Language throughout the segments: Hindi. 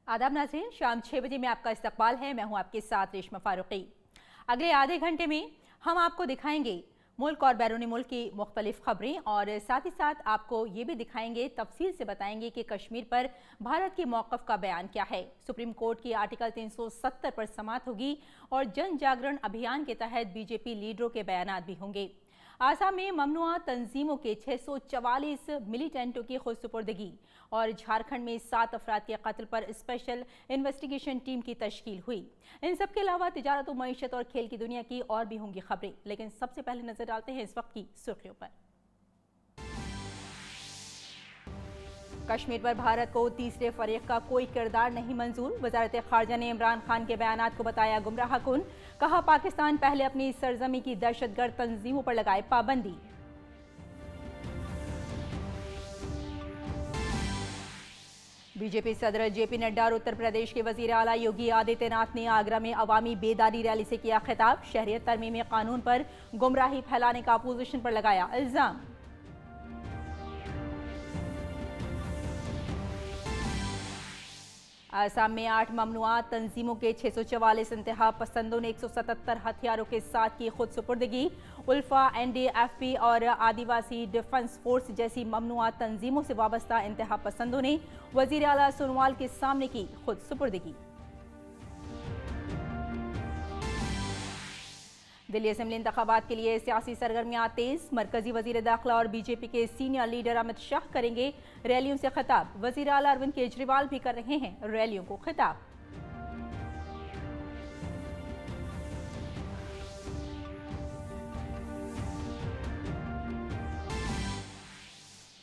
आदाब नाज़रीन, शाम 6 बजे में आपका इस्तकबाल है। मैं हूं आपके साथ रेशमा फारूकी। अगले आधे घंटे में हम आपको दिखाएंगे मुल्क और बैरूनी मुल्क की मुख्तलिफ खबरें और साथ ही साथ आपको ये भी दिखाएंगे, तफसील से बताएंगे कि कश्मीर पर भारत के मौक़िफ़ का बयान क्या है। सुप्रीम कोर्ट की आर्टिकल 370 पर समाअत होगी और जन जागरण अभियान के तहत बीजेपी लीडरों के बयान भी होंगे। आसाम में ममनुआ तंजीमों के 644 मिलिटेंटों की खुदसुपुर्दगी और झारखंड में 7 अफराद के कत्ल पर स्पेशल इन्वेस्टिगेशन टीम की तश्कील हुई। इन सब के अलावा तिजारत और मईशत और खेल की दुनिया की और भी होंगी खबरें, लेकिन सबसे पहले नजर डालते हैं इस वक्त की सुर्खियों पर। कश्मीर पर भारत को तीसरे फरीक का कोई किरदार नहीं मंजूर। वजारत खारजा ने इमरान खान के बयानात को बताया गुमराहकुन। कहा पाकिस्तान पहले अपनी सरजमी की दहशतगर्द तंजीमों पर लगाए पाबंदी। बीजेपी सदर जेपी नड्डा और उत्तर प्रदेश के वजीर आला योगी आदित्यनाथ ने आगरा में अवामी बेदारी रैली से किया खिताब। शहरियत तरमीमी कानून पर गुमराही फैलाने का अपोजिशन पर लगाया इल्जाम। आसाम में 8 ममनुआ तंजीमों के 644 इंतहा पसंदों ने 177 हथियारों के साथ की खुद सुपुर्दगी। उल्फा, NDFP और आदिवासी डिफेंस फोर्स जैसी ममनुआ तंजीमों से वाबस्ता इंतहा पसंदों ने वजीर आला सोनोवाल के सामने की खुद सुपुर्दगी। दिल्ली असेंबली इंतखाबात के लिए सियासी सरगर्मियां तेज। मरकजी वजीर दाखिला और बीजेपी के सीनियर लीडर अमित शाह करेंगे रैलियों से खिताब। वजीर आला अरविंद केजरीवाल भी कर रहे हैं रैलियों को खिताब।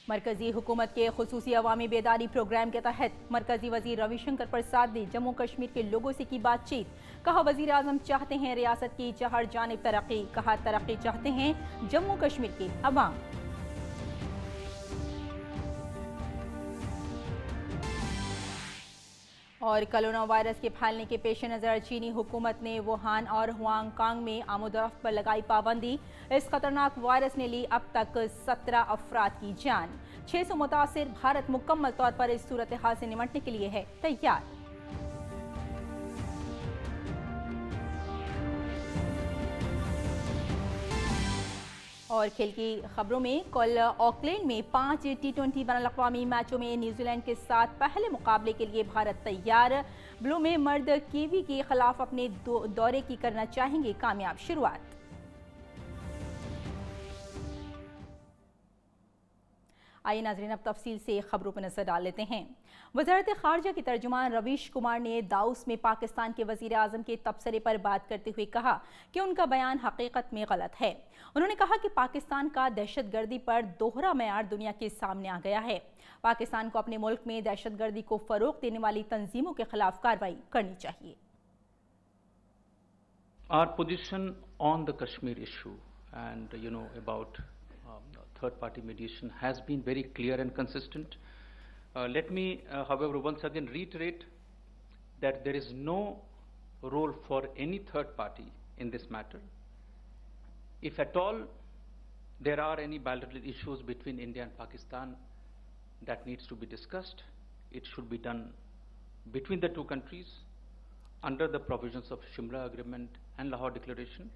मरकजी हुकूमत के खुसूसी अवामी बेदारी प्रोग्राम के तहत मरकजी वजीर रविशंकर प्रसाद ने जम्मू कश्मीर के लोगों से की बातचीत। कहा वजीर आजम चाहते हैं रियासत की चार जानिब तरक्की। कहा तरक्की चाहते हैं जम्मू कश्मीर के अवाम। और कोरोना वायरस के फैलने के पेश नज़र चीनी हुकूमत ने वुहान और हुआंगकांग में आमोदरफ्त पर लगाई पाबंदी। इस खतरनाक वायरस ने ली अब तक 17 अफराद की जान। 600 मुतासिर। भारत मुकम्मल तौर पर इस सूरत हाल से निपटने के लिए है तैयार। और खेल की खबरों में कल ऑकलैंड में 5 T20 बैनुल-अक़वामी मैचों में न्यूजीलैंड के साथ पहले मुकाबले के लिए भारत तैयार। ब्लू में मर्द कीवी के खिलाफ अपने दौरे की करना चाहेंगे कामयाब शुरुआत। आइए नाज़रीन, अब तफसील से खबरों पर नजर डाल लेते हैं। वज़ारत खारजा के तर्जुमान रवीश कुमार ने दाऊस में पाकिस्तान के वज़ीर आज़म के तबसरे पर बात करते हुए कहा कि उनका बयान हकीकत में गलत है। उन्होंने कहा कि पाकिस्तान का दहशतगर्दी पर दोहरा मेयार दुनिया के सामने आ गया है। पाकिस्तान को अपने मुल्क में दहशतगर्दी को फ़रोग़ देने वाली तंजीमों के खिलाफ कार्रवाई करनी चाहिए। Our position on the Kashmir issue and about third-party mediation has been very clear and consistent. Let me, however, once again reiterate that there is no role for any third party in this matter. If at all there are any bilateral issues between India and Pakistan that needs to be discussed, it should be done between the two countries under the provisions of Shimla Agreement and Lahore Declaration.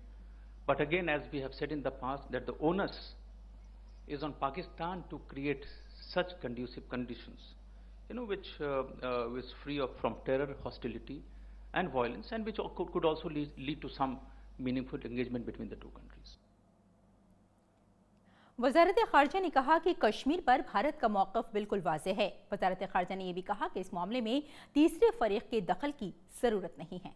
But again, as we have said in the past, that the onus is on Pakistan to create such conducive conditions, which is free from terror, hostility and violence, and which could also lead to some meaningful engagement between the two countries. वज़ारत खारजा ने कहा कि कश्मीर पर भारत का मौक़िफ़ बिल्कुल वाज़ेह है। वज़ारत खारजा ने यह भी कहा कि इस मामले में तीसरे फरीक के दखल की ज़रूरत नहीं है।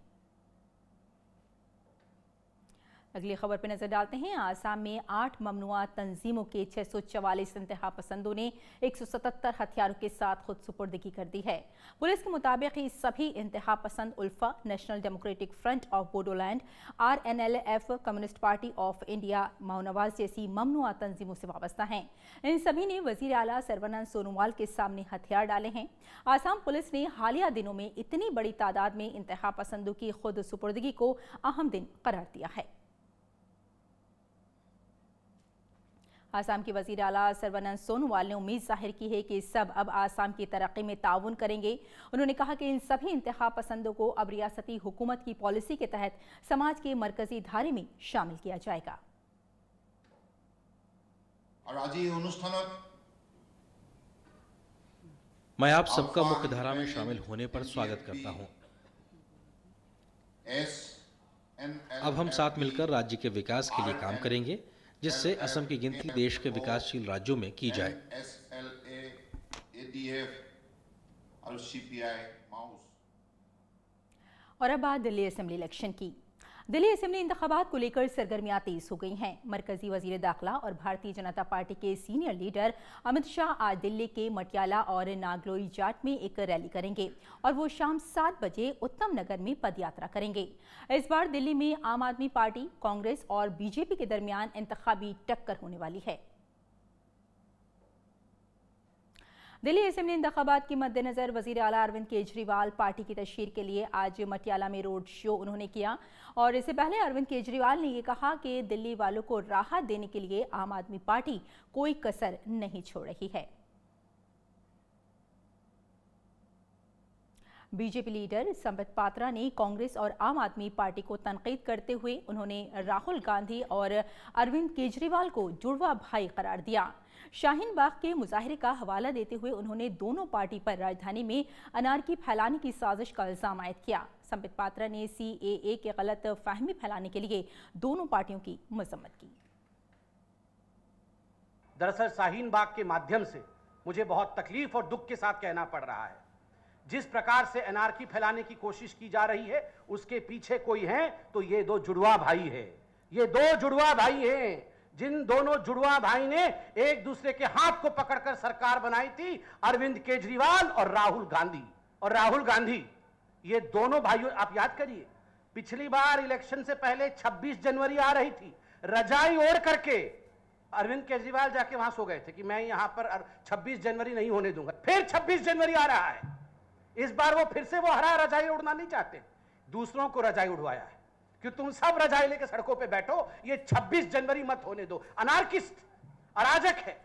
अगली खबर पर नजर डालते हैं। आसाम में 8 ममनुआ तंजीमों के 644 इंतहा पसंदों ने 177 हथियारों के साथ खुद सुपुर्दगी कर दी है। पुलिस के मुताबिक ये सभी इंतहा पसंद ULFA, national democratic front of Bodoland, RNLF, communist party of India, माओनवाज जैसी ममनुआ तंजीमों से वाबस्ता हैं। इन सभी ने वजीर आला सर्बानंद सोनोवाल के सामने हथियार डाले हैं। आसाम पुलिस ने हालिया दिनों में इतनी बड़ी तादाद में इंतहा पसंदों की खुद सुपुर्दगी को अहम दिन करार दिया है। आसाम के वजीर आला सर्बानंद सोनोवाल ने उम्मीद जाहिर की है कि सब अब आसाम की तरक्की में ताउन करेंगे। उन्होंने कहा कि इन सभी इंतखा पसंदों को अब रियासती हुकूमत की पॉलिसी के तहत समाज के मरकजी धारे में शामिल किया जाएगा। और आज ये अनुष्ठान मैं आप सबका मुख्य धारा में शामिल होने पर स्वागत करता हूं। अब हम साथ मिलकर राज्य के विकास के लिए काम करेंगे, जिससे असम की गिनती देश के विकासशील राज्यों में की जाए। और अब बात दिल्ली असेंबली इलेक्शन की। दिल्ली असेंबली इंतखाबात को लेकर सरगर्मियां तेज हो गई हैं। मरकजी वजीर दाखिला और भारतीय जनता पार्टी के सीनियर लीडर अमित शाह आज दिल्ली के मटियाला और नागलोई जाट में एक रैली करेंगे और वो शाम 7 बजे उत्तम नगर में पदयात्रा करेंगे। इस बार दिल्ली में आम आदमी पार्टी, कांग्रेस और बीजेपी के दरमियान इंतखाबी टक्कर होने वाली है। दिल्ली असेंबली इंतखाबात के मद्देनजर वजीर आला अरविंद केजरीवाल पार्टी की तशहीर के लिए आज मटियाला में रोड शो उन्होंने किया और इससे पहले अरविंद केजरीवाल ने ये कहा कि दिल्ली वालों को राहत देने के लिए आम आदमी पार्टी कोई कसर नहीं छोड़ रही है। बीजेपी लीडर संबित पात्रा ने कांग्रेस और आम आदमी पार्टी को तनकीद करते हुए उन्होंने राहुल गांधी और अरविंद केजरीवाल को जुड़वा भाई करार दिया। शाहीन बाग के मुजाहरे का हवाला देते हुए उन्होंने दोनों पार्टी पर राजधानी में अनारकी फैलाने की साजिश का इल्जाम आयद किया। संबित पात्रा ने CAA के गलत फहमी फैलाने के लिए दोनों पार्टियों की मजम्मत की। दरअसल शाहीन बाग के माध्यम से मुझे बहुत तकलीफ और दुख के साथ कहना पड़ रहा है, जिस प्रकार से अनारकी फैलाने की कोशिश की जा रही है उसके पीछे कोई है तो ये दो जुड़वा भाई है। ये दो जुड़वा भाई हैं, जिन दोनों जुड़वा भाई ने एक दूसरे के हाथ को पकड़कर सरकार बनाई थी, अरविंद केजरीवाल और राहुल गांधी। और राहुल गांधी, ये दोनों भाइयों, आप याद करिए, पिछली बार इलेक्शन से पहले 26 जनवरी आ रही थी, रजाई ओढ़ करके अरविंद केजरीवाल जाके वहां सो गए थे कि मैं यहां पर 26 जनवरी नहीं होने दूंगा। फिर 26 जनवरी आ रहा है, इस बार वो फिर से वो हरा रजाई उड़ना नहीं चाहते, दूसरों को रजाई उड़वाया है कि तुम सब रजाई लेके सड़कों पे बैठो, ये 26 जनवरी मत होने दो। अनार्किस्ट, अराजक है।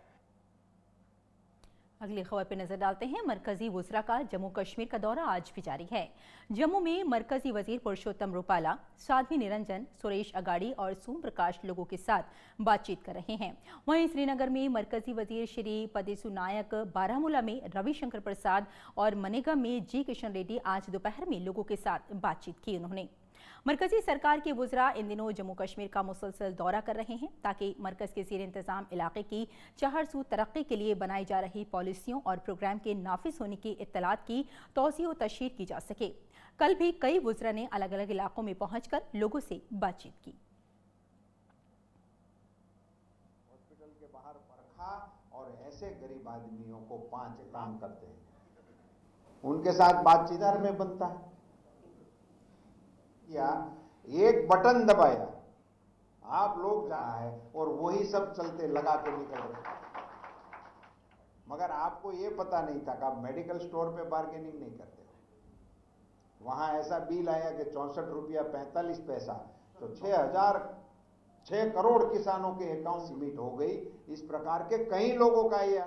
अगली खबर पर नजर डालते हैं। मरकजी वुज़रा का जम्मू कश्मीर का दौरा आज भी जारी है। जम्मू में मरकजी वजीर पुरुषोत्तम रूपाला, साध्वी निरंजन, सुरेश अगाड़ी और सोम प्रकाश लोगों के साथ बातचीत कर रहे हैं। वहीं श्रीनगर में मरकजी वजीर श्री पदेसु नायक, बारामूला में रविशंकर प्रसाद और मनेगा में जी किशन रेड्डी आज दोपहर में लोगों के साथ बातचीत की। उन्होंने मरकजी सरकार के वुज़रा इन दिनों जम्मू कश्मीर का मुसलसल दौरा कर रहे हैं ताकि मरकज के ज़ेर इंतज़ाम इलाके की चहरसू तरक्की के लिए बनाई जा रही पॉलिसियों और प्रोग्राम के नाफिज होने की इत्तलात की तौसीह और तशहीर की जा सके। कल भी कई वुज़रा ने अलग अलग इलाकों में पहुंचकर लोगों से बातचीत की। हॉस्पिटल के बाहर परखा और ऐसे गरीब आदमियों को 5 काम करते हैं, उनके साथ बातचीत में बनता है। या एक बटन दबाया, आप लोग जहां है और वही सब चलते लगा के निकल रहे। मगर आपको ये पता नहीं था कि आप मेडिकल स्टोर पे बार्गेनिंग नहीं करते। वहां ऐसा बिल आया कि 64 रुपया 45 पैसा, तो 6 करोड़ किसानों के अकाउंट लिमिट हो गई। इस प्रकार के कई लोगों का ये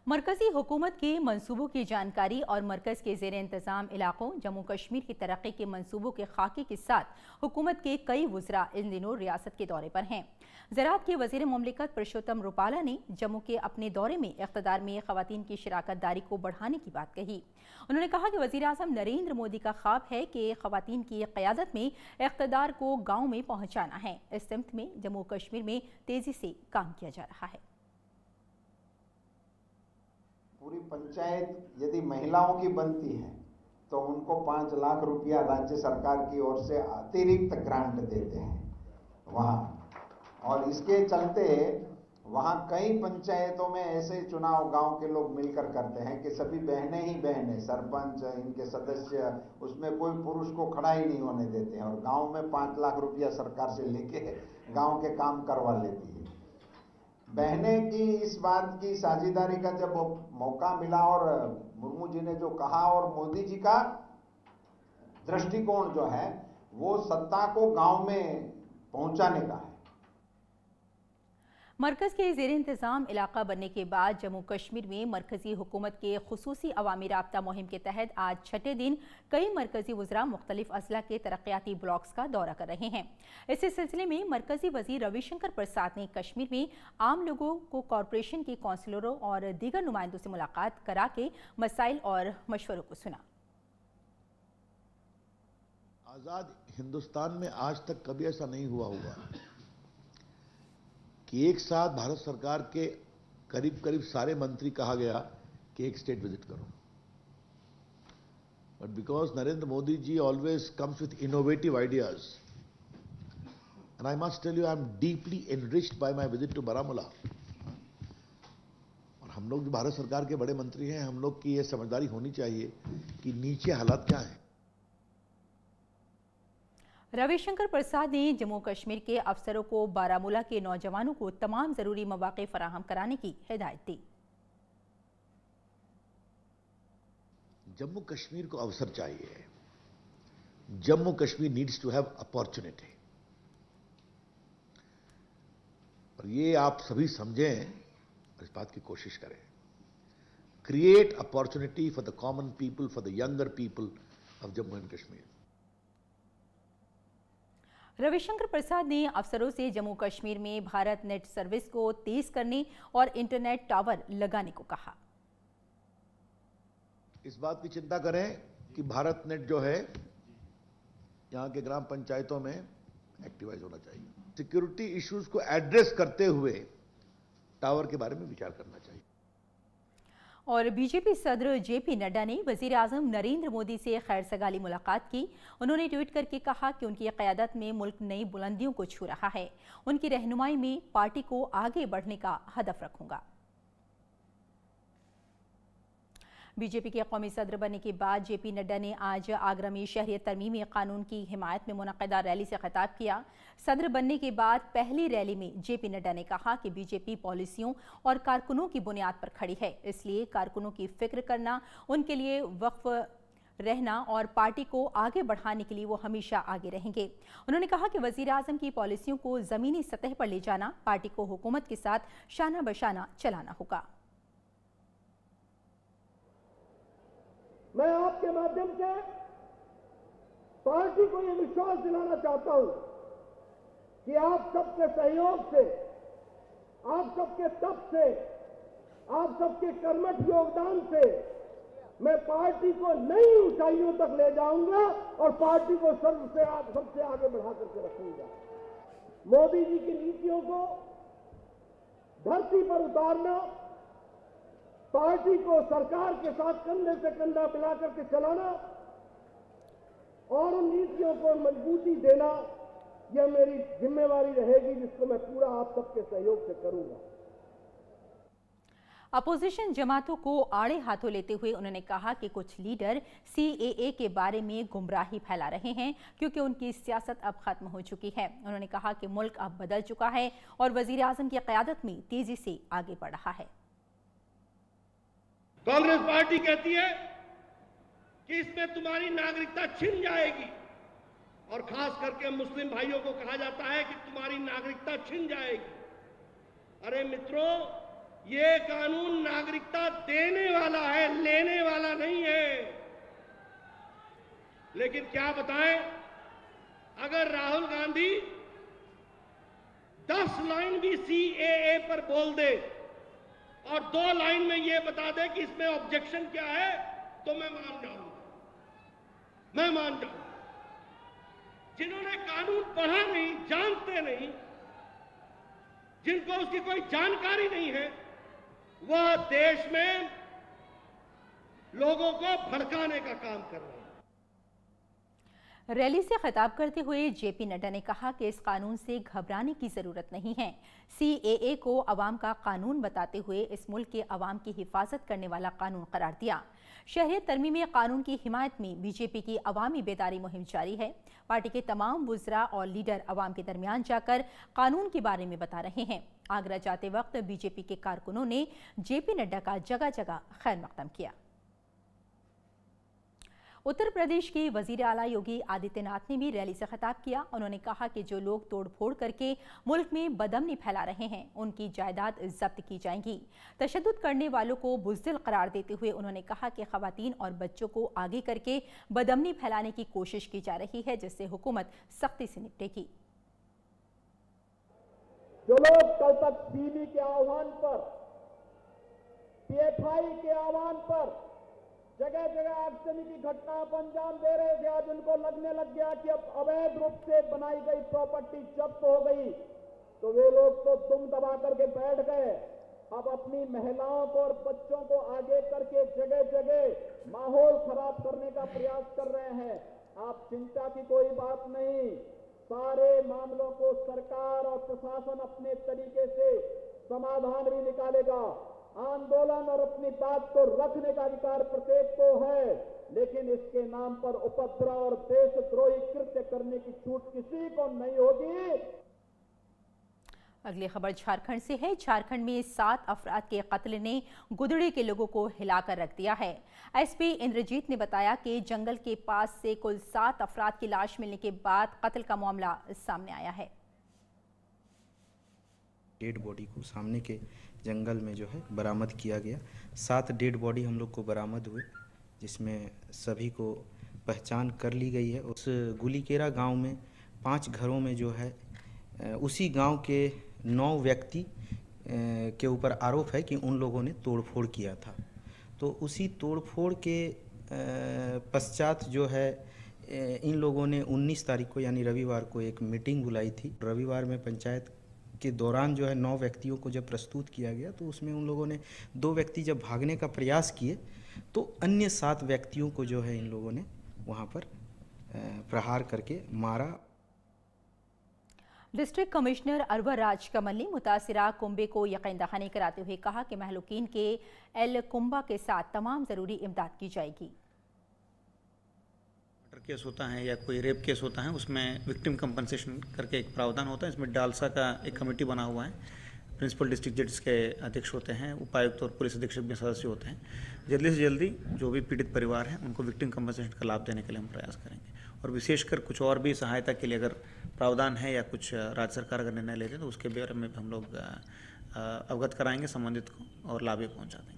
मरकजी हुकूमत के मंसूबों की जानकारी और मरकज के ज़ेर इंतज़ाम इलाकों जम्मू कश्मीर की तरक्की के मंसूबों के खाके के साथ हुकूमत के कई वुज़रा इन दिनों रियासत के दौरे पर हैं। ज़राअत के वज़ीर मुमलिकत पुरुषोत्तम रूपाला ने जम्मू के अपने दौरे में इक़्तिदार में ख़वातीन की शराकत दारी को बढ़ाने की बात कही। उन्होंने कहा कि वज़ीर आज़म नरेंद्र मोदी का ख्वाब है कि ख़वातीन की क़यादत में इक़्तिदार को गाँव में पहुँचाना है। इस सिमत में जम्मू कश्मीर में तेज़ी से काम किया जा रहा है। पूरी पंचायत यदि महिलाओं की बनती है तो उनको 5 लाख रुपया राज्य सरकार की ओर से अतिरिक्त ग्रांट देते हैं वहाँ। और इसके चलते वहाँ कई पंचायतों में ऐसे चुनाव गांव के लोग मिलकर करते हैं कि सभी बहनें ही बहनें, सरपंच, इनके सदस्य, उसमें कोई पुरुष को खड़ा ही नहीं होने देते हैं। और गांव में 5 लाख रुपया सरकार से लेके गांव के काम करवा लेती है। बहनें की इस बात की साझेदारी का जब मौका मिला और मुर्मू जी ने जो कहा और मोदी जी का दृष्टिकोण जो है वो सत्ता को गांव में पहुंचाने का है। मरकज़ के ज़ेर इंतज़ाम इलाका बनने के बाद जम्मू कश्मीर में मरकज़ी हुकूमत के खुसूसी अवामी राब्ता मुहिम के तहत आज छठे दिन कई मरकज़ी वज़रा मुख्तलिफ अज़ला के तरक्याती ब्लॉक्स का दौरा कर रहे हैं। इसी सिलसिले में मरकज़ी वज़ीर रविशंकर प्रसाद ने कश्मीर में आम लोगों को कॉरपोरेशन के कौंसलरों और दीगर नुमाइंदों से मुलाकात करा के मसाइल और मशवरों को सुना। आज़ाद हिंदुस्तान में आज तक कभी ऐसा नहीं हुआ होगा कि एक साथ भारत सरकार के करीब करीब सारे मंत्री कहा गया कि एक स्टेट विजिट करो। But because Narendra Modi ji always comes with innovative ideas and I must tell you I am deeply enriched by my visit to Baramulla. और हम लोग जो भारत सरकार के बड़े मंत्री हैं, हम लोग की यह समझदारी होनी चाहिए कि नीचे हालात क्या है। रविशंकर प्रसाद ने जम्मू कश्मीर के अफसरों को बारामूला के नौजवानों को तमाम जरूरी मौके फराहम कराने की हिदायत दी। जम्मू कश्मीर को अवसर चाहिए। Jammu Kashmir needs to have opportunity. और ये आप सभी समझें और इस बात की कोशिश करें। Create opportunity for the common people, for the younger people of Jammu and Kashmir. Ravishankar Prasad ने अफसरों से जम्मू कश्मीर में भारत नेट सर्विस को तेज करने और इंटरनेट टावर लगाने को कहा। इस बात की चिंता करें कि भारत नेट जो है यहां के ग्राम पंचायतों में एक्टिवाइज होना चाहिए। सिक्योरिटी इश्यूज को एड्रेस करते हुए टावर के बारे में विचार करना चाहिए। और बीजेपी सदर जेपी नड्डा ने वजीर आजम नरेंद्र मोदी से खैर सगाली मुलाकात की। उन्होंने ट्वीट करके कहा कि उनकी क़यादत में मुल्क नई बुलंदियों को छू रहा है। उनकी रहनुमाई में पार्टी को आगे बढ़ने का हदफ रखूंगा। बीजेपी के कौमी सदर बनने के बाद जेपी नड्डा ने आज आगरा में शहरियत तरमीमी कानून की हिमायत में मुनक़दा रैली से खिताब किया। सदर बनने के बाद पहली रैली में जेपी नड्डा ने कहा कि बीजेपी पॉलिसियों और कारकुनों की बुनियाद पर खड़ी है, इसलिए कारकुनों की फिक्र करना, उनके लिए वक्फ रहना और पार्टी को आगे बढ़ाने के लिए वो हमेशा आगे रहेंगे। उन्होंने कहा कि वजीर आजम की पॉलिसियों को ज़मीनी सतह पर ले जाना, पार्टी को हुकूमत के साथ शाना बशाना चलाना होगा। मैं आपके माध्यम से पार्टी को यह विश्वास दिलाना चाहता हूं कि आप सबके सहयोग से, आप सबके तप से, आप सबके कर्मठ योगदान से मैं पार्टी को नई ऊंचाइयों तक ले जाऊंगा और पार्टी को सबसे आगे बढ़ा करके रखूंगा। मोदी जी की नीतियों को धरती पर उतारना, पार्टी को सरकार के साथ कंधे से कंधा मिला करके चलाना और उन नीतियों को मजबूती देना, यह मेरी जिम्मेवारी रहेगी, जिसको मैं पूरा आप सबके सहयोग से करूंगा। अपोजिशन जमातों को आड़े हाथों लेते हुए उन्होंने कहा कि कुछ लीडर सीएए के बारे में गुमराही फैला रहे हैं क्योंकि उनकी सियासत अब खत्म हो चुकी है। उन्होंने कहा कि मुल्क अब बदल चुका है और वजीर आजम की क़यादत में तेजी से आगे बढ़ रहा है। कांग्रेस पार्टी कहती है कि इसमें तुम्हारी नागरिकता छिन जाएगी और खास करके मुस्लिम भाइयों को कहा जाता है कि तुम्हारी नागरिकता छिन जाएगी। अरे मित्रों, ये कानून नागरिकता देने वाला है, लेने वाला नहीं है। लेकिन क्या बताएं, अगर राहुल गांधी 10 लाइन भी सीएए पर बोल दे और 2 लाइन में यह बता दे कि इसमें ऑब्जेक्शन क्या है, तो मैं मान जाऊंगा, मैं मान जाऊंगा। जिन्होंने कानून पढ़ा नहीं, जानते नहीं, जिनको उसकी कोई जानकारी नहीं है, वह देश में लोगों को भड़काने का काम कर रहे हैं। रैली से खिताब करते हुए जेपी नड्डा ने कहा कि इस कानून से घबराने की जरूरत नहीं है। सीएए को अवाम का कानून बताते हुए इस मुल्क के अवाम की हिफाजत करने वाला कानून करार दिया। शहरियत तरमीमी कानून की हिमायत में बीजेपी की अवामी बेदारी मुहिम जारी है। पार्टी के तमाम वुज़रा और लीडर अवाम के दरमियान जाकर कानून के बारे में बता रहे हैं। आगरा जाते वक्त बीजेपी के कारकुनों ने जेपी नड्डा का जगह जगह खैर मकदम किया। उत्तर प्रदेश के वजीर आला योगी आदित्यनाथ ने भी रैली से खिताब किया। उन्होंने कहा कि जो लोग तोड़फोड़ करके मुल्क में बदअमनी फैला रहे हैं उनकी जायदाद जब्त की जाएगी। तशद्दुद करने वालों को बुज़दिल करार देते हुए उन्होंने कहा कि खवातीन और बच्चों को आगे करके बदअमनी फैलाने की कोशिश की जा रही है, जिससे हुकूमत सख्ती से निपटेगी। जो लोग कल तक सीबी के आह्वान पर, पीएफआई के आह्वान पर जगह जगह आगजनी की घटनाओं को अंजाम दे रहे थे, आज उनको लगने लग गया कि अब अवैध रूप से बनाई गई प्रॉपर्टी जब्त हो गई, तो वे लोग तो दुम दबा करके बैठ गए। अब अपनी महिलाओं को और बच्चों को आगे करके जगह जगह माहौल खराब करने का प्रयास कर रहे हैं। आप चिंता की कोई बात नहीं, सारे मामलों को सरकार और प्रशासन अपने तरीके से समाधान भी निकालेगा। आंदोलन और अपनी बात को रखने का अधिकार प्रत्येक को है, लेकिन इसके नाम पर उपद्रव और देशद्रोही कृत्य करने की छूट किसी को नहीं होगी। अगली खबर झारखंड से है। झारखंड में 7 अफराद के कत्ल ने गुदड़ी के लोगों को हिलाकर रख दिया है। एसपी इंद्रजीत ने बताया कि जंगल के पास से कुल 7 अफराद की लाश मिलने के बाद कत्ल का मामला सामने आया है। डेड बॉडी को सामने के जंगल में जो है बरामद किया गया। 7 डेड बॉडी हम लोग को बरामद हुए, जिसमें सभी को पहचान कर ली गई है। उस गुलीकेरा गांव में 5 घरों में जो है उसी गांव के 9 व्यक्ति के ऊपर आरोप है कि उन लोगों ने तोड़फोड़ किया था। तो उसी तोड़फोड़ के पश्चात जो है इन लोगों ने 19 तारीख को यानी रविवार को एक मीटिंग बुलाई थी। रविवार में पंचायत के दौरान जो है 9 व्यक्तियों को जब प्रस्तुत किया गया तो उसमें उन लोगों ने 2 व्यक्ति जब भागने का प्रयास किए तो अन्य 7 व्यक्तियों को जो है इन लोगों ने वहाँ पर प्रहार करके मारा। डिस्ट्रिक्ट कमिश्नर अरवर राज कमल ने मुतासिरा कुंबे को यकीन दहानी कराते हुए कहा कि महलूकीन के एल कुंबा के साथ तमाम ज़रूरी इमदाद की जाएगी। मर्डर केस होता है या कोई रेप केस होता है उसमें विक्टिम कंपनसेशन करके एक प्रावधान होता है। इसमें डालसा का एक कमेटी बना हुआ है, प्रिंसिपल डिस्ट्रिक्ट जज के अध्यक्ष होते हैं, उपायुक्त और पुलिस अधीक्षक भी सदस्य होते हैं। जल्दी से जल्दी जो भी पीड़ित परिवार है उनको विक्टिम कंपनसेशन का लाभ देने के लिए हम प्रयास करेंगे और विशेषकर कुछ और भी सहायता के लिए अगर प्रावधान है या कुछ राज्य सरकार अगर निर्णय लेते हैं तो उसके बारे में हम लोग अवगत कराएंगे संबंधित को और लाभ भी पहुँचा देंगे।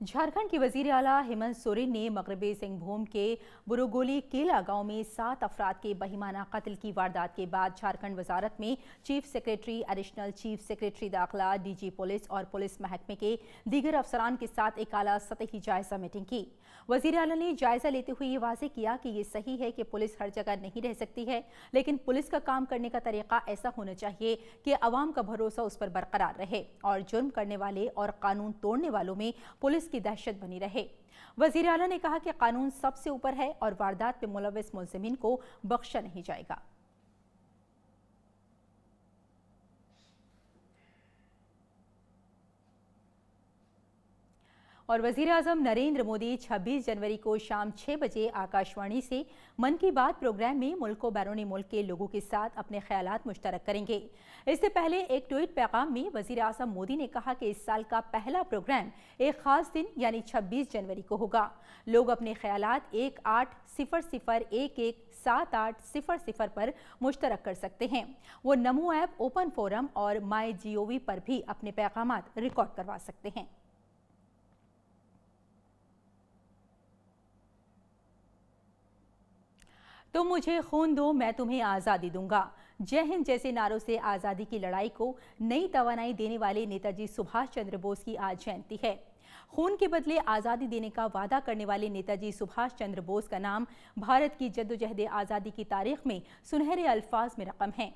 झारखंड के वजीर आला हेमंत सोरेन ने मगरबी सिंहभूम के बुरुगोली केला गांव में 7 अफराद के बहिमाना कत्ल की वारदात के बाद झारखंड वजारत में chief secretary, additional chief secretary दाखिला, डीजी पुलिस और पुलिस महकमे के दीगर अफसरान के साथ एक आला सतही जायजा मीटिंग की। वजीर आला ने जायजा लेते हुए ये वाज़ेह किया कि ये सही है कि पुलिस हर जगह नहीं रह सकती है, लेकिन पुलिस का काम करने का तरीका ऐसा होना चाहिए कि अवाम का भरोसा उस पर बरकरार रहे और जुर्म करने वाले और कानून तोड़ने वालों में पुलिस की दहशत बनी रहे। वजीर आला ने कहा कि कानून सबसे ऊपर है और वारदात में मुलविस मुलजिमीन को बख्शा नहीं जाएगा। और वजीर आज़म नरेंद्र मोदी 26 जनवरी को शाम 6 बजे आकाशवाणी से मन की बात प्रोग्राम में मुल्क और बैरूनी मुल्क के लोगों के साथ अपने ख्यालात मुश्तरक करेंगे। इससे पहले एक ट्वीट पैगाम में वजीर आज़म मोदी ने कहा कि इस साल का पहला प्रोग्राम एक खास दिन यानी 26 जनवरी को होगा। लोग अपने ख्यालात 1800117800 पर मुश्तरक कर सकते हैं। वो नमो ऐप, ओपन फोरम और MyGov पर भी अपने पैगामात रिकॉर्ड करवा सकते हैं। तुम मुझे खून दो, मैं तुम्हें आज़ादी दूंगा। जय हिंद जैसे नारों से आज़ादी की लड़ाई को नई तवानाई देने वाले नेताजी सुभाष चंद्र बोस की आज जयंती है। खून के बदले आज़ादी देने का वादा करने वाले नेताजी सुभाष चंद्र बोस का नाम भारत की जद्दोजहद आज़ादी की तारीख में सुनहरे अल्फाज में रकम है।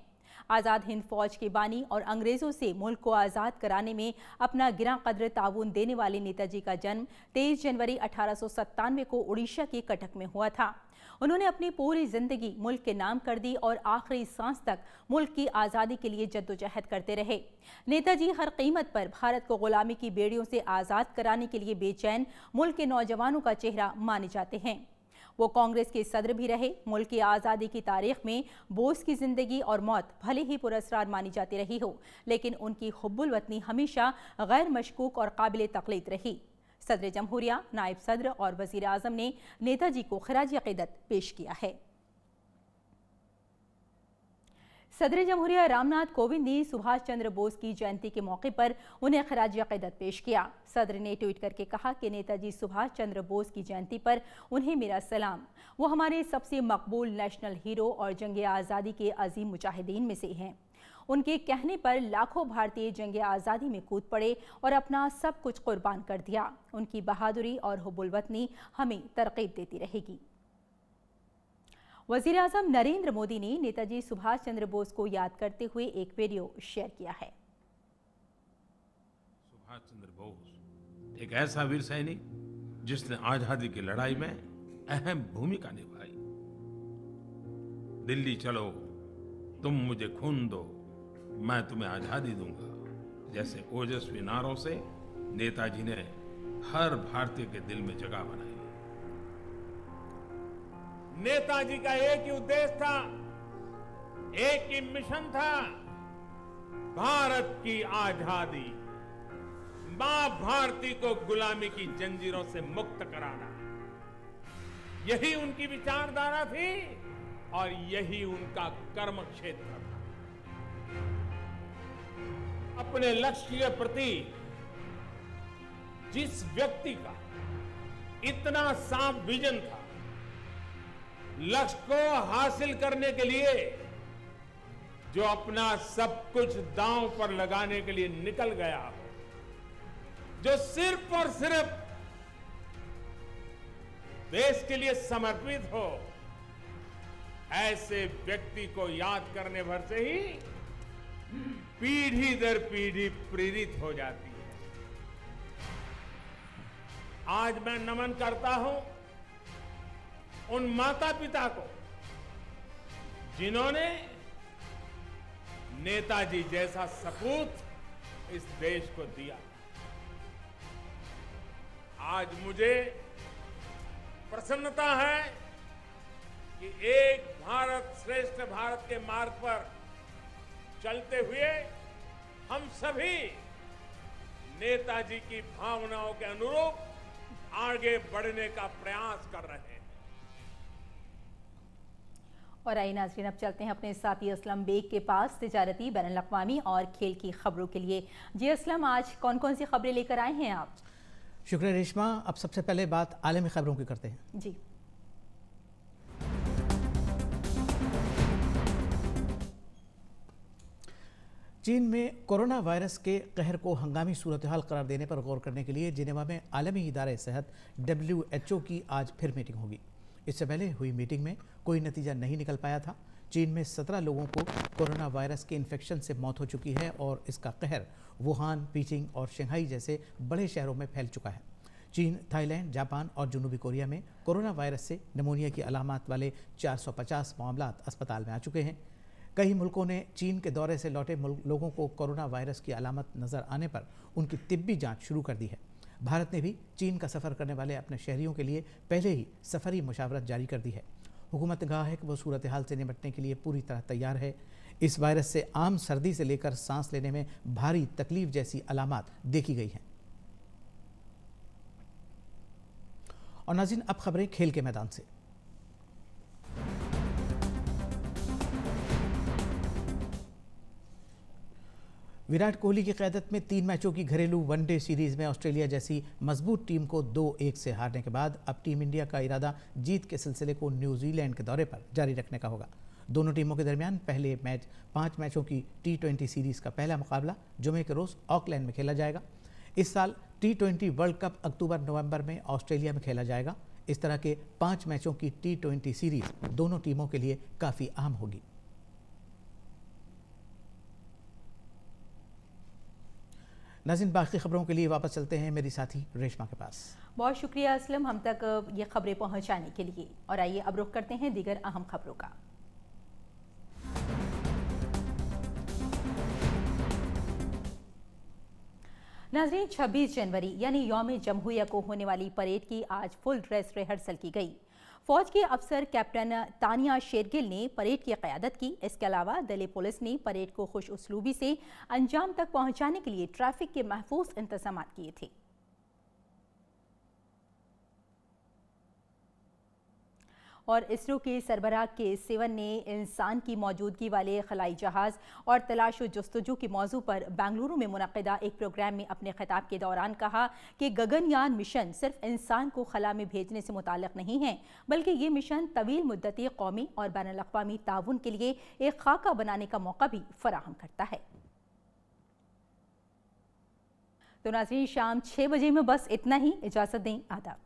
आज़ाद हिंद फौज के बानी और अंग्रेज़ों से मुल्क को आज़ाद कराने में अपना गिरां कदर ताउन देने वाले नेताजी का जन्म 23 जनवरी 1897 को उड़ीसा के कटक में हुआ था। उन्होंने अपनी पूरी जिंदगी मुल्क के नाम कर दी और आखिरी सांस तक मुल्क की आज़ादी के लिए जद्दोजहद करते रहे। नेताजी हर कीमत पर भारत को गुलामी की बेड़ियों से आज़ाद कराने के लिए बेचैन मुल्क के नौजवानों का चेहरा माने जाते हैं। वो कांग्रेस के सदर भी रहे। मुल्क की आज़ादी की तारीख में बोस की जिंदगी और मौत भले ही पुरस्कार मानी जाती रही हो, लेकिन उनकी हुब्बुल वतनी हमेशा गैर मशकूक और काबिल तकलीद रही। सदर जमहूरिया, नायब सदर और वजीर आजम ने नेताजी को खिराजी अकीदत पेश किया है। सदर जमहूरिया रामनाथ कोविंद ने सुभाष चंद्र बोस की जयंती के मौके पर उन्हें खिराजी अकीदत पेश किया। सदर ने ट्वीट करके कहा कि नेताजी सुभाष चंद्र बोस की जयंती पर उन्हें मेरा सलाम। वो हमारे सबसे मकबूल नेशनल हीरो और जंग आज़ादी के अजीम मुजाहिदीन में से हैं। उनके कहने पर लाखों भारतीय जंग आज़ादी में कूद पड़े और अपना सब कुछ कुर्बान कर दिया। उनकी बहादुरी और हुब्बुल वतनी हमें तरकीब देती रहेगी। वज़ीर आज़म नरेंद्र मोदी ने नेताजी सुभाष चंद्र बोस को याद करते हुए एक वीडियो शेयर किया है। सुभाष चंद्र बोस एक ऐसा वीर सैनिक जिसने आजादी की लड़ाई में अहम भूमिका निभाई। दिल्ली चलो, तुम मुझे खून दो, मैं तुम्हें आजादी दूंगा जैसे ओजस्वी नारों से नेताजी ने हर भारतीय के दिल में जगह बनाई। नेताजी का एक ही उद्देश्य था, एक ही मिशन था, भारत की आजादी, मां भारती को गुलामी की जंजीरों से मुक्त कराना। यही उनकी विचारधारा थी और यही उनका कर्म क्षेत्र था। अपने लक्ष्य के प्रति जिस व्यक्ति का इतना साफ विजन था, लक्ष्य को हासिल करने के लिए जो अपना सब कुछ दांव पर लगाने के लिए निकल गया हो, जो सिर्फ और सिर्फ देश के लिए समर्पित हो, ऐसे व्यक्ति को याद करने भर से ही पीढ़ी दर पीढ़ी प्रेरित हो जाती है। आज मैं नमन करता हूं उन माता पिता को जिन्होंने नेताजी जैसा सपूत इस देश को दिया। आज मुझे प्रसन्नता है कि एक भारत श्रेष्ठ भारत के मार्ग पर चलते हुए हम सभी नेताजी की भावनाओं के अनुरूप आगे बढ़ने का प्रयास कर रहे हैं। और आइए नाज़रीन, अब चलते हैं अपने साथी असलम बेग के पास तिजारती, बैनुल-अक़वामी और खेल की खबरों के लिए। जी असलम, आज कौन कौन सी खबरें लेकर आए हैं आप? शुक्रिया रेशमा। अब सबसे पहले बात आलमी खबरों की करते हैं। जी। चीन में कोरोना वायरस के कहर को हंगामी सूरत-ए-हाल करार देने पर गौर करने के लिए जिनेवा में आलमी इदारे सेहत WHO की आज फिर मीटिंग होगी। इससे पहले हुई मीटिंग में कोई नतीजा नहीं निकल पाया था। चीन में 17 लोगों को कोरोना वायरस के इन्फेक्शन से मौत हो चुकी है और इसका कहर वुहान, बीजिंग और शंघाई जैसे बड़े शहरों में फैल चुका है। चीन, थाईलैंड, जापान और जनूबी कोरिया में कोरोना वायरस से निमोनिया की अलामत वाले 450 मामलात अस्पताल में आ चुके हैं। कई मुल्कों ने चीन के दौरे से लौटे लोगों को कोरोना वायरस की अलामत नज़र आने पर उनकी तिब्बी जांच शुरू कर दी है। भारत ने भी चीन का सफ़र करने वाले अपने शहरियों के लिए पहले ही सफरी मुशावरत जारी कर दी है। हुकूमत कहा है कि वो सूरत हाल से निपटने के लिए पूरी तरह तैयार है। इस वायरस से आम सर्दी से लेकर सांस लेने में भारी तकलीफ जैसी अलामत देखी गई हैं। और नाज़रीन, अब खबरें खेल के मैदान से। विराट कोहली की क़यादत में 3 मैचों की घरेलू वनडे सीरीज़ में ऑस्ट्रेलिया जैसी मजबूत टीम को 2-1 से हारने के बाद अब टीम इंडिया का इरादा जीत के सिलसिले को न्यूजीलैंड के दौरे पर जारी रखने का होगा। दोनों टीमों के दरमियान पहले मैच 5 मैचों की T20 सीरीज़ का पहला मुकाबला जुमे के रोज़ ऑकलैंड में खेला जाएगा। इस साल T20 वर्ल्ड कप अक्टूबर-नवंबर में ऑस्ट्रेलिया में खेला जाएगा। इस तरह के 5 मैचों की T20 सीरीज़ दोनों टीमों के लिए काफ़ी अहम होगी। नाज़रीन, बाकी खबरों के लिए वापस चलते हैं मेरी साथी रेशमा के पास। बहुत शुक्रिया असलम हम तक ये खबरें पहुंचाने के लिए। और आइए अब रुख करते हैं दीगर अहम खबरों का। नाज़रीन, 26 जनवरी यानी यौम जमहूरिया को होने वाली परेड की आज फुल ड्रेस रिहर्सल की गई। फौज के अफसर कैप्टन तानिया शेरगिल ने परेड की क़यादत की। इसके अलावा दिल्ली पुलिस ने परेड को खुश उसलूबी से अंजाम तक पहुंचाने के लिए ट्रैफिक के महफूज इंतजाम किए थे। और इसरो के सरबराह के सिवन ने इंसान की मौजूदगी वाले खलाई जहाज़ और तलाश व जस्तजू के मौजू पर बेंगलुरु में मुनक़िदा एक प्रोग्राम में अपने खिताब के दौरान कहा कि गगनयान मिशन सिर्फ इंसान को खला में भेजने से मुताल्लिक़ नहीं है, बल्कि ये मिशन तवील मुद्दती कौमी और बैनुल-अक़वामी ताउन के लिए एक खाका बनाने का मौका भी फराहम करता है। तो नाज़रीन, शाम 6 बजे में बस इतना ही। इजाज़त दें, आदाब।